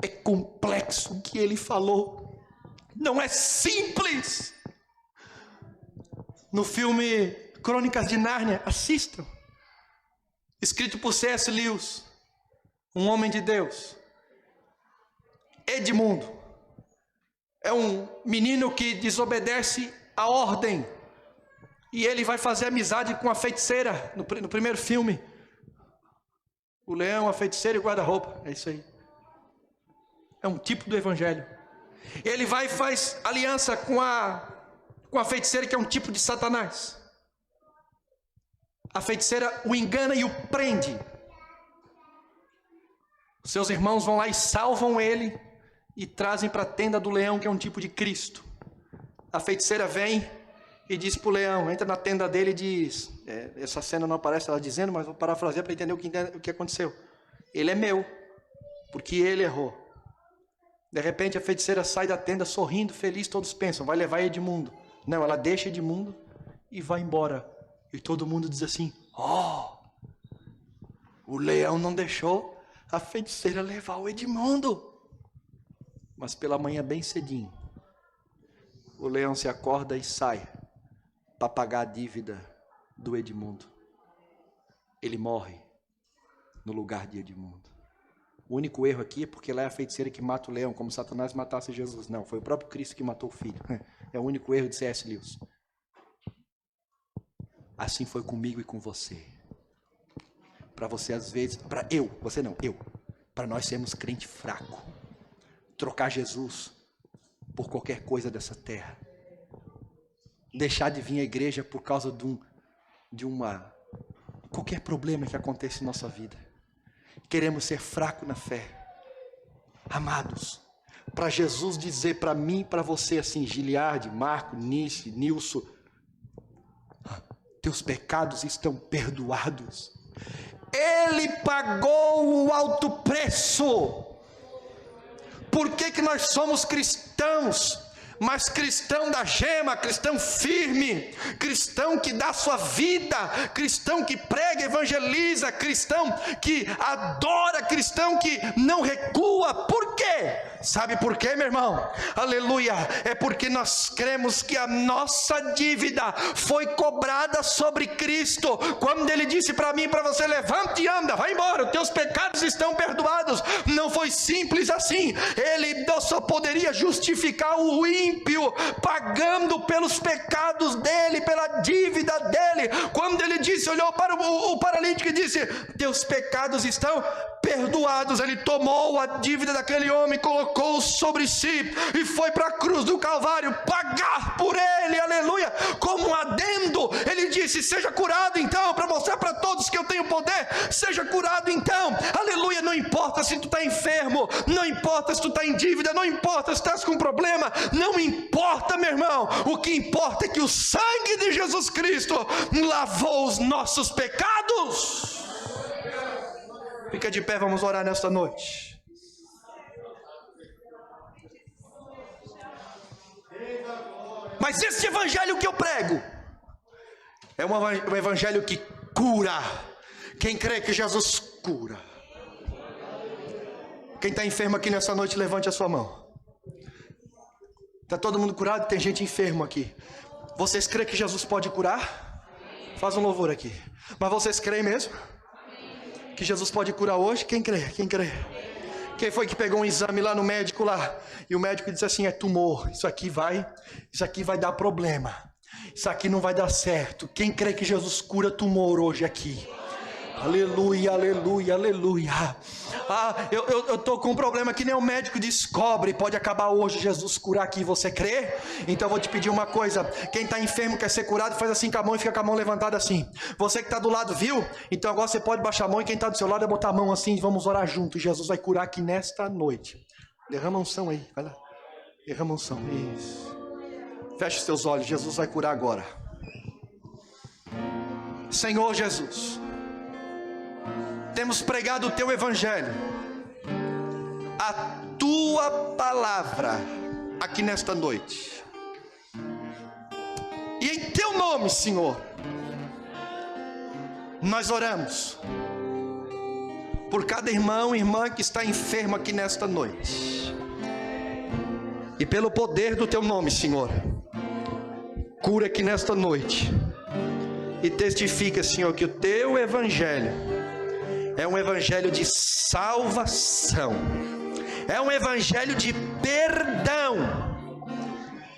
É complexo o que ele falou. Não é simples. No filme Crônicas de Nárnia, assistam. Escrito por C.S. Lewis, um homem de Deus. Edmundo é um menino que desobedece a ordem. E ele vai fazer amizade com a feiticeira no primeiro filme. O leão, a feiticeira e o guarda-roupa. É isso aí. É um tipo do evangelho. Ele vai e faz aliança com a feiticeira, que é um tipo de Satanás. A feiticeira o engana e o prende. Seus irmãos vão lá e salvam ele e trazem para a tenda do leão, que é um tipo de Cristo. A feiticeira vem e diz para o leão, entra na tenda dele e diz... essa cena não aparece ela dizendo, mas vou parafrasear para entender o que aconteceu. Ele é meu, porque ele errou. De repente a feiticeira sai da tenda sorrindo, feliz, todos pensam, vai levar Edmundo. Não, ela deixa Edmundo e vai embora. E todo mundo diz assim, o leão não deixou a feiticeira levar o Edmundo. Mas pela manhã bem cedinho, o leão se acorda e sai para pagar a dívida do Edmundo. Ele morre no lugar de Edmundo. O único erro aqui é porque lá é a feiticeira que mata o leão, como Satanás matasse Jesus. Não, foi o próprio Cristo que matou o filho. É o único erro de C.S. Lewis. Assim foi comigo e com você. Para você às vezes, para nós sermos crente fraco, trocar Jesus por qualquer coisa dessa terra, deixar de vir à igreja por causa de qualquer problema que aconteça em nossa vida. Queremos ser fracos na fé. Amados, para Jesus dizer para mim e para você assim, Giliardi, Marco, Nice, Nilson, teus pecados estão perdoados. Ele pagou o alto preço. Por que nós somos cristãos? Mas cristão da gema, cristão firme, cristão que dá sua vida, cristão que prega, evangeliza, cristão que adora, cristão que não recua. Por quê? Sabe por quê, meu irmão? Aleluia! É porque nós cremos que a nossa dívida foi cobrada sobre Cristo. Quando Ele disse para mim e para você, levante e anda, vai embora, os teus pecados estão perdoados. Não foi simples assim. Ele só poderia justificar o ímpio, pagando pelos pecados dele, pela dívida dele. Quando Ele disse, olhou para o paralítico e disse, teus pecados estão perdoados. Ele tomou a dívida daquele homem, colocou sobre si e foi para a cruz do Calvário pagar por ele, aleluia. Como um adendo, ele disse, seja curado então, para mostrar para todos que eu tenho poder. Seja curado então, aleluia. Não importa se tu está enfermo, não importa se tu está em dívida, não importa se estás com problema, não importa, meu irmão. O que importa é que o sangue de Jesus Cristo lavou os nossos pecados. Fica de pé, vamos orar nesta noite. Mas esse evangelho que eu prego é um evangelho que cura. Quem crê que Jesus cura? Quem está enfermo aqui nessa noite, levante a sua mão. Está todo mundo curado? Tem gente enferma aqui. Vocês creem que Jesus pode curar? Faz um louvor aqui. Mas vocês creem mesmo? Que Jesus pode curar hoje? Quem crê? Quem crê? Quem foi que pegou um exame lá no médico lá? E o médico disse assim, é tumor. Isso aqui vai dar problema. Isso aqui não vai dar certo. Quem crê que Jesus cura tumor hoje aqui? Aleluia, aleluia, aleluia. Eu estou com um problema que nem o médico descobre. Pode acabar hoje, Jesus curar aqui. Você crê? Então eu vou te pedir uma coisa. Quem está enfermo, quer ser curado, faz assim com a mão e fica com a mão levantada assim. Você que está do lado, viu? Então agora você pode baixar a mão e quem está do seu lado é botar a mão assim. Vamos orar juntos. Jesus vai curar aqui nesta noite. Derrama a unção aí, vai lá. Derrama a unção, isso. Feche os seus olhos, Jesus vai curar agora. Senhor Jesus, temos pregado o Teu Evangelho, a Tua Palavra, aqui nesta noite. E em Teu nome, Senhor, nós oramos por cada irmão e irmã que está enfermo aqui nesta noite. E pelo poder do Teu nome, Senhor, cura aqui nesta noite. E testifica, Senhor, que o Teu Evangelho é um evangelho de salvação, é um evangelho de perdão.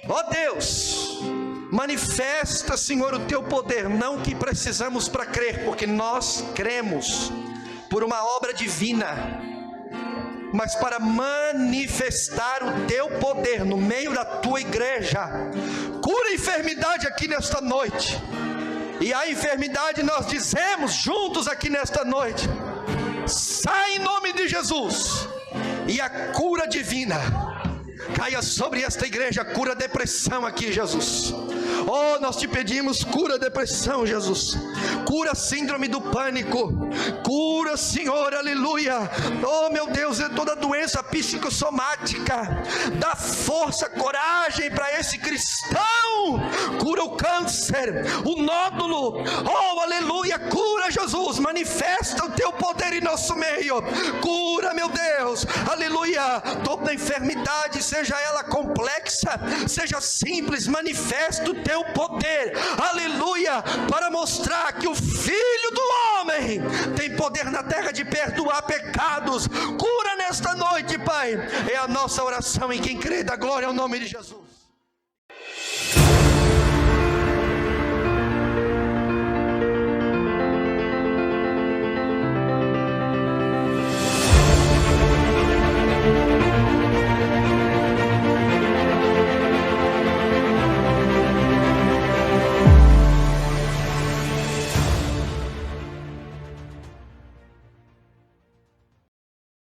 Ó Deus, manifesta, Senhor, o Teu poder, não que precisamos para crer, porque nós cremos por uma obra divina, mas para manifestar o Teu poder no meio da Tua igreja. Cura a enfermidade aqui nesta noite. E a enfermidade nós dizemos juntos aqui nesta noite: sai em nome de Jesus. E a cura divina caia sobre esta igreja. Cura a depressão aqui, Jesus. Oh, nós te pedimos, cura a depressão, Jesus. Cura a síndrome do pânico. Cura, Senhor, aleluia. Oh, meu Deus, é toda doença psicossomática. Dá força, coragem para esse cristão. Cura o câncer, o nódulo. Oh, aleluia, cura, Jesus. Manifesta o Teu poder em nosso meio. Cura, meu Deus, aleluia. Toda enfermidade, seja ela complexa, seja simples, manifesta o Teu poder, aleluia, para mostrar que o Filho do Homem tem poder na terra de perdoar pecados. Cura nesta noite, Pai, é a nossa oração, e quem crê dá glória ao nome de Jesus.